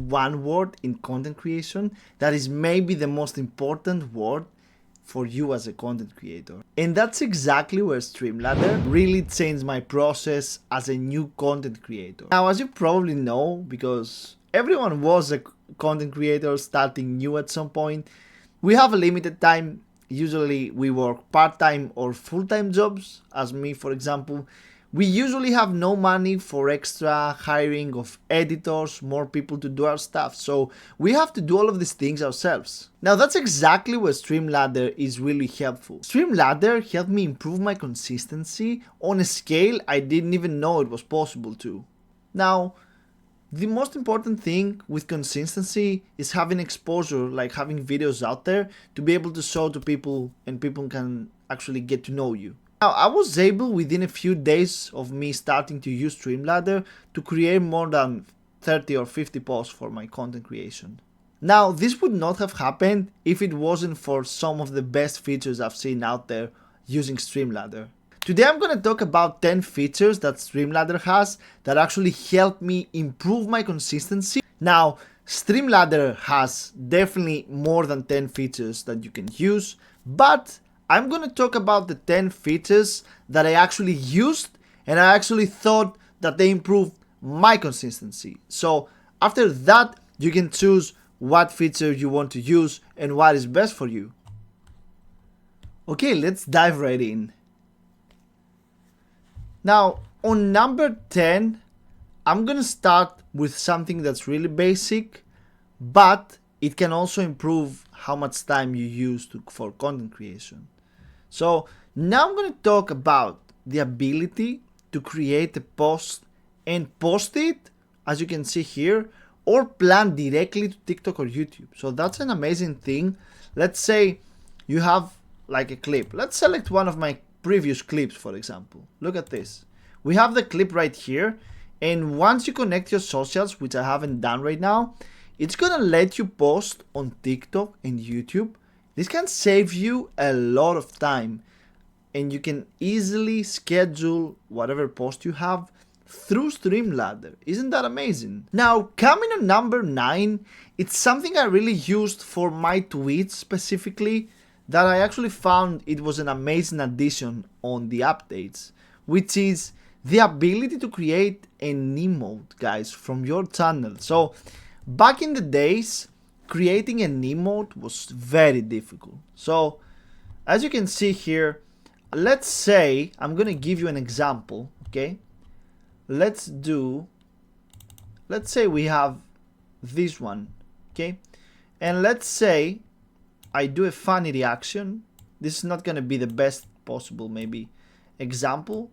one word in content creation that is maybe the most important word for you as a content creator. And that's exactly where StreamLadder really changed my process as a new content creator. Now, as you probably know, because everyone was a content creator starting new at some point, we have a limited time. Usually we work part-time or full-time jobs, as me for example. We usually have no money for extra hiring of editors, more people to do our stuff, so we have to do all of these things ourselves. Now that's exactly where StreamLadder is really helpful. StreamLadder helped me improve my consistency on a scale I didn't even know it was possible to. Now, the most important thing with consistency is having exposure, like having videos out there to be able to show to people and people can actually get to know you. Now, I was able within a few days of me starting to use StreamLadder to create more than 30 or 50 posts for my content creation. Now, this would not have happened if it wasn't for some of the best features I've seen out there using StreamLadder. Today I'm going to talk about 10 features that StreamLadder has that actually help me improve my consistency. Now, StreamLadder has definitely more than 10 features that you can use, but I'm going to talk about the 10 features that I actually used and I actually thought that they improved my consistency. So after that, you can choose what feature you want to use and what is best for you. Okay, let's dive right in. Now, on number 10, I'm gonna start with something that's really basic, but it can also improve how much time you use for content creation. So now I'm gonna talk about the ability to create a post and post it, as you can see here, or plan directly to TikTok or YouTube. So that's an amazing thing. Let's say you have like a clip. Let's select one of my previous clips, for example. Look at this. We have the clip right here, and once you connect your socials, which I haven't done right now, it's gonna let you post on TikTok and YouTube. This can save you a lot of time, and you can easily schedule whatever post you have through StreamLadder. Isn't that amazing? Now, coming on number 9, it's something I really used for my tweets specifically, that I actually found it was an amazing addition on the updates, which is the ability to create an emote, guys, from your channel. So back in the days, creating an emote was very difficult. So as you can see here, let's say I'm gonna give you an example, okay? Let's say we have this one, okay? And let's say I do a funny reaction. This is not gonna be the best possible maybe example,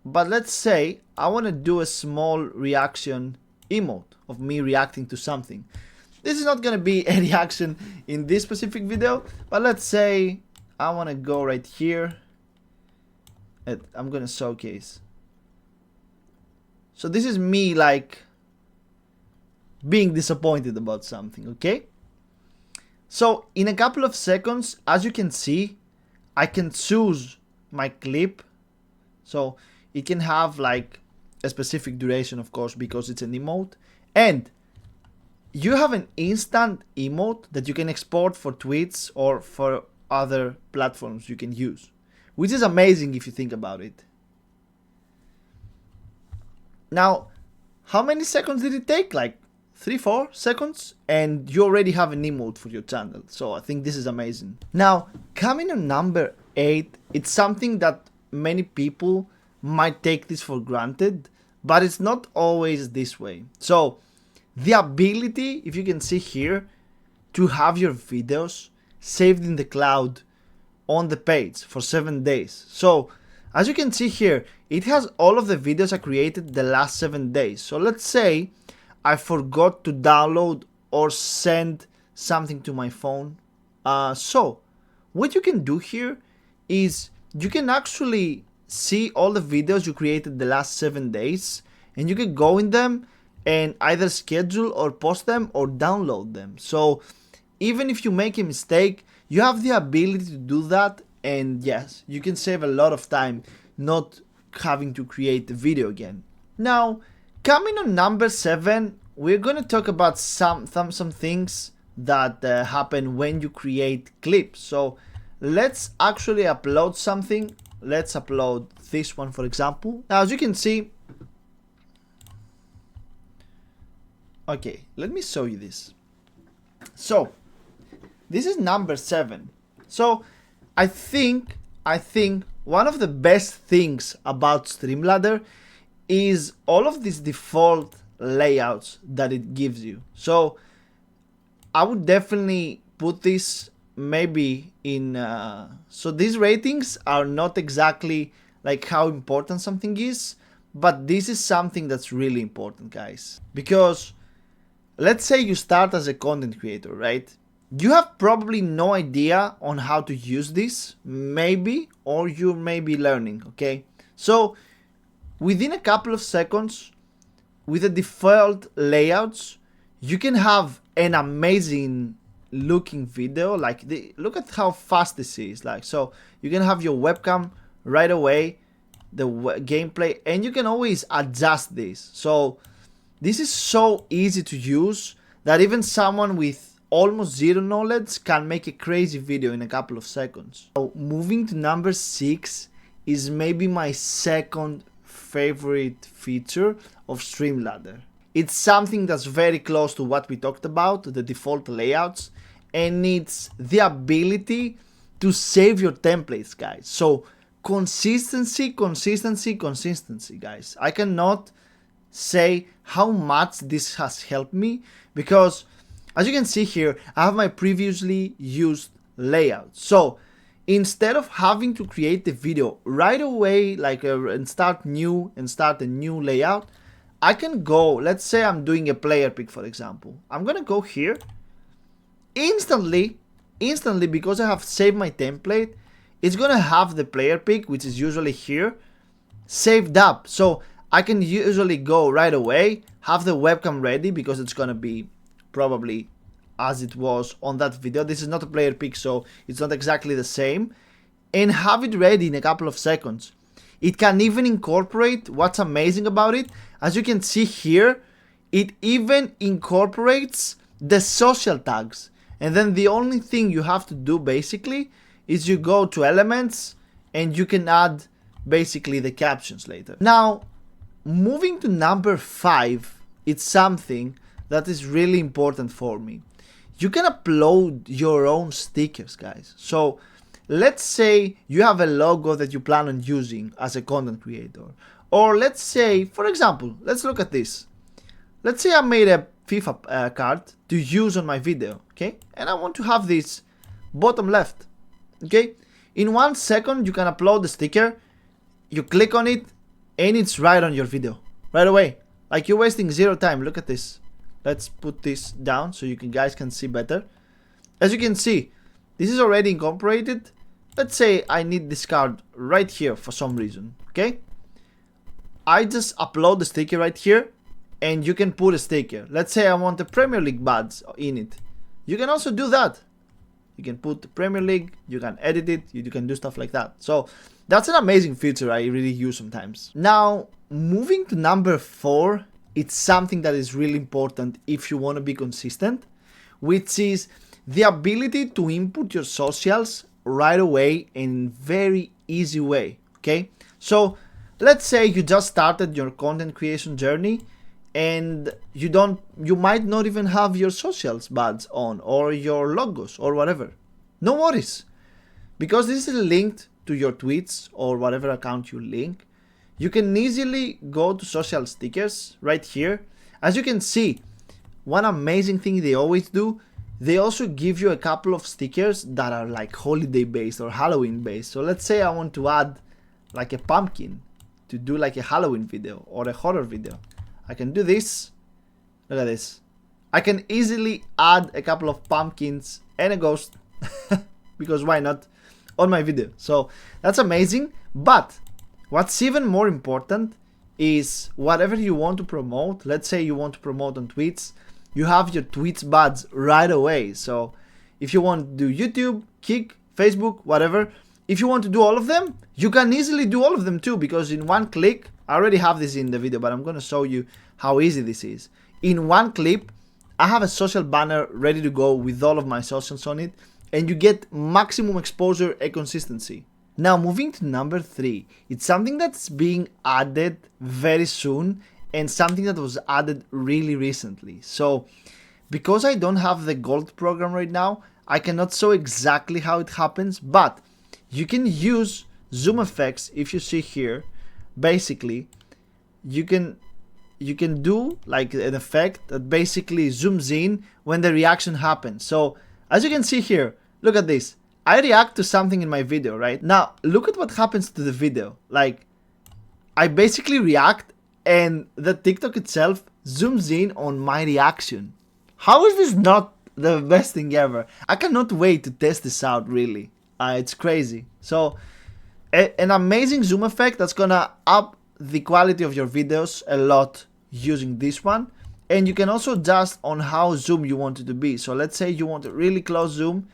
but let's say I want to do a small reaction emote of me reacting to something. This is not gonna be a reaction in this specific video, but let's say I want to go right here and I'm gonna showcase. So this is me like being disappointed about something, okay? So in a couple of seconds, as you can see, I can choose my clip. So it can have like a specific duration, of course, because it's an emote. And you have an instant emote that you can export for tweets or for other platforms you can use, which is amazing if you think about it. Now, how many seconds did it take? Like 3-4 seconds, and you already have an emote for your channel. So I think this is amazing. Now, coming on number 8, it's something that many people might take this for granted, but it's not always this way. So the ability, if you can see here, to have your videos saved in the cloud on the page for 7 days. So as you can see here, it has all of the videos I created the last 7 days. So let's say I forgot to download or send something to my phone. So what you can do here is you can actually see all the videos you created the last 7 days, and you can go in them and either schedule or post them or download them. So even if you make a mistake, you have the ability to do that, and yes, you can save a lot of time not having to create the video again. Now, coming on number 7, we're gonna talk about some things that happen when you create clips. So let's actually upload something. Let's upload this one, for example. Now, as you can see, okay, let me show you this. So this is number 7. So I think one of the best things about StreamLadder is all of these default layouts that it gives you. So I would definitely put this maybe in so these ratings are not exactly like how important something is, but this is something that's really important, guys, because let's say you start as a content creator, right? You have probably no idea on how to use this, maybe, or you may be learning, okay? So within a couple of seconds, with the default layouts, you can have an amazing looking video. Like, look at how fast this is. Like, so you can have your webcam right away, the gameplay, and you can always adjust this. So this is so easy to use that even someone with almost zero knowledge can make a crazy video in a couple of seconds. So moving to number 6 is maybe my second favorite feature of StreamLadder. It's something that's very close to what we talked about, the default layouts, and it's the ability to save your templates, guys. So consistency, guys. I cannot say how much this has helped me, because as you can see here, I have my previously used layout. So instead of having to create the video right away, like and start a new layout, I can go, let's say I'm doing a player pick, for example. I'm gonna go here instantly, because I have saved my template. It's gonna have the player pick, which is usually here, saved up. So I can usually go right away, have the webcam ready, because it's gonna be probably as it was on that video. This is not a player pick, so it's not exactly the same, and have it ready in a couple of seconds. It can even incorporate, what's amazing about it, as you can see here, it even incorporates the social tags. And then the only thing you have to do basically is you go to elements and you can add basically the captions later. Now, moving to number 5, it's something that is really important for me. You can upload your own stickers, guys. So let's say you have a logo that you plan on using as a content creator. Or let's say, for example, let's look at this. Let's say I made a FIFA card to use on my video, okay? And I want to have this bottom left, okay? In 1 second, you can upload the sticker, you click on it, and it's right on your video, right away. Like, you're wasting zero time. Look at this. Let's put this down so you guys can see better. As you can see, this is already incorporated. Let's say I need this card right here for some reason, okay? I just upload the sticker right here, and you can put a sticker. Let's say I want the Premier League badge in it. You can also do that. You can put the Premier League, you can edit it, you can do stuff like that. So that's an amazing feature I really use sometimes. Now, moving to number 4, it's something that is really important if you want to be consistent, which is the ability to input your socials right away in very easy way, okay? So let's say you just started your content creation journey and you might not even have your socials badge on, or your logos or whatever. No worries, because this is linked to your tweets or whatever account you link. You can easily go to social stickers right here. As you can see, one amazing thing they always do, they also give you a couple of stickers that are like holiday based or Halloween based. So let's say I want to add like a pumpkin to do like a Halloween video or a horror video. I can do this. Look at this. I can easily add a couple of pumpkins and a ghost because why not, on my video. So that's amazing. But what's even more important is whatever you want to promote. Let's say you want to promote on tweets, you have your tweets badge right away. So if you want to do YouTube, Kick, Facebook, whatever, if you want to do all of them, you can easily do all of them too, because in one click, I already have this in the video, but I'm going to show you how easy this is. in one clip, I have a social banner ready to go with all of my socials on it, and you get maximum exposure and consistency. Now moving to number 3, it's something that's being added very soon and something that was added really recently. So because I don't have the gold program right now, I cannot show exactly how it happens, but you can use zoom effects. If you see here, basically you can do like an effect that basically zooms in when the reaction happens. So as you can see here, look at this. I react to something in my video, right? Now, look at what happens to the video. Like, I basically react and the TikTok itself zooms in on my reaction. How is this not the best thing ever? I cannot wait to test this out, really. It's crazy. So, an amazing zoom effect that's gonna up the quality of your videos a lot using this one. And you can also adjust on how zoom you want it to be. So let's say you want a really close zoom.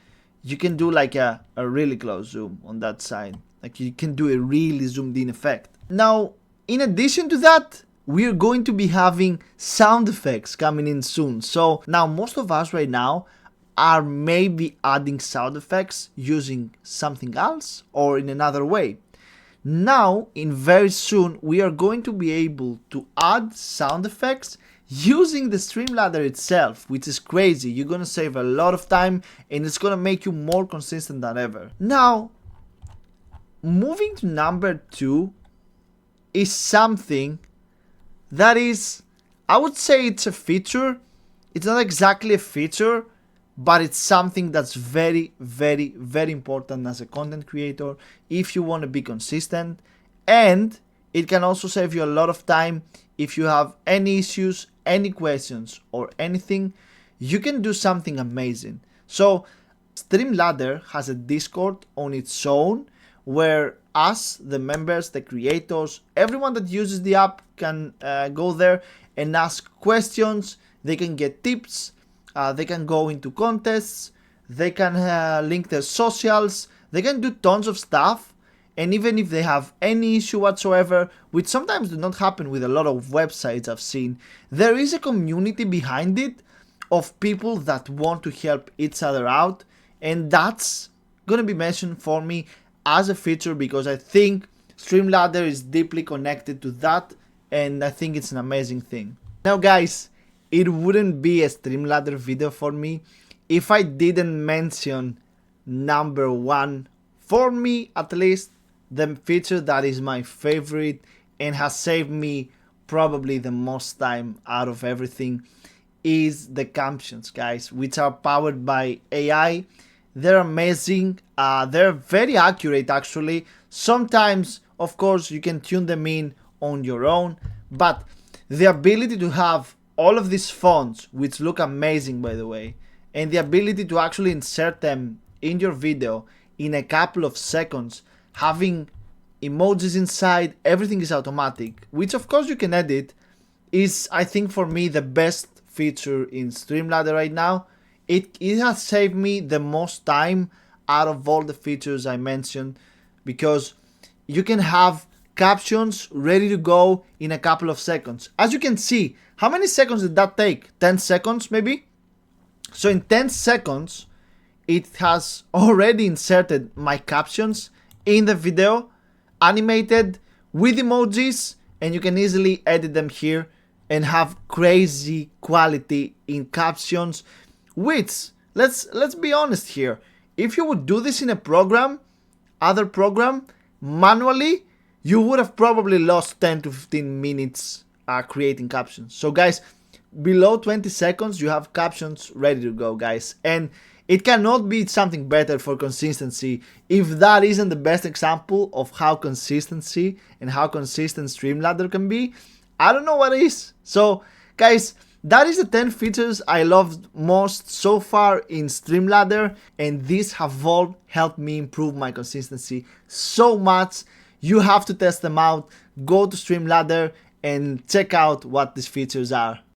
You can do like a really close zoom on that side. Like you can do a really zoomed in effect. Now, in addition to that, we're going to be having sound effects coming in soon. So now most of us right now are maybe adding sound effects using something else or in another way. Now, in very soon, we are going to be able to add sound effects using the StreamLadder itself, which is crazy. You're gonna save a lot of time and it's gonna make you more consistent than ever. Now, moving to number 2 is something that is, I would say it's a feature. It's not exactly a feature, but it's something that's very, very, very important as a content creator if you want to be consistent, and it can also save you a lot of time. If you have any issues, any questions or anything, you can do something amazing. So StreamLadder has a Discord on its own where us, the members, the creators, everyone that uses the app can go there and ask questions. They can get tips, they can go into contests, they can link their socials, they can do tons of stuff. And even if they have any issue whatsoever, which sometimes do not happen with a lot of websites I've seen, there is a community behind it of people that want to help each other out. And that's gonna be mentioned for me as a feature because I think StreamLadder is deeply connected to that, and I think it's an amazing thing. Now guys, it wouldn't be a StreamLadder video for me if I didn't mention number 1, for me at least, the feature that is my favorite and has saved me probably the most time out of everything is the captions, guys, which are powered by AI. They're amazing. They're very accurate actually. Sometimes, of course, you can tune them in on your own, but the ability to have all of these fonts, which look amazing by the way, and the ability to actually insert them in your video in a couple of seconds, having emojis inside, everything is automatic, which of course you can edit, is I think for me the best feature in StreamLadder right now. It has saved me the most time out of all the features I mentioned because you can have captions ready to go in a couple of seconds. As you can see, how many seconds did that take? 10 seconds maybe? So in 10 seconds, it has already inserted my captions in the video, animated with emojis, and you can easily edit them here and have crazy quality in captions, which, let's be honest here, if you would do this in a program, other program, manually, you would have probably lost 10 to 15 minutes creating captions. So guys, below 20 seconds, you have captions ready to go, guys. And it cannot be something better for consistency. If that isn't the best example of how consistency and how consistent StreamLadder can be, I don't know what is. So guys, that is the 10 features I loved most so far in StreamLadder, and these have all helped me improve my consistency so much. You have to test them out. Go to StreamLadder and check out what these features are.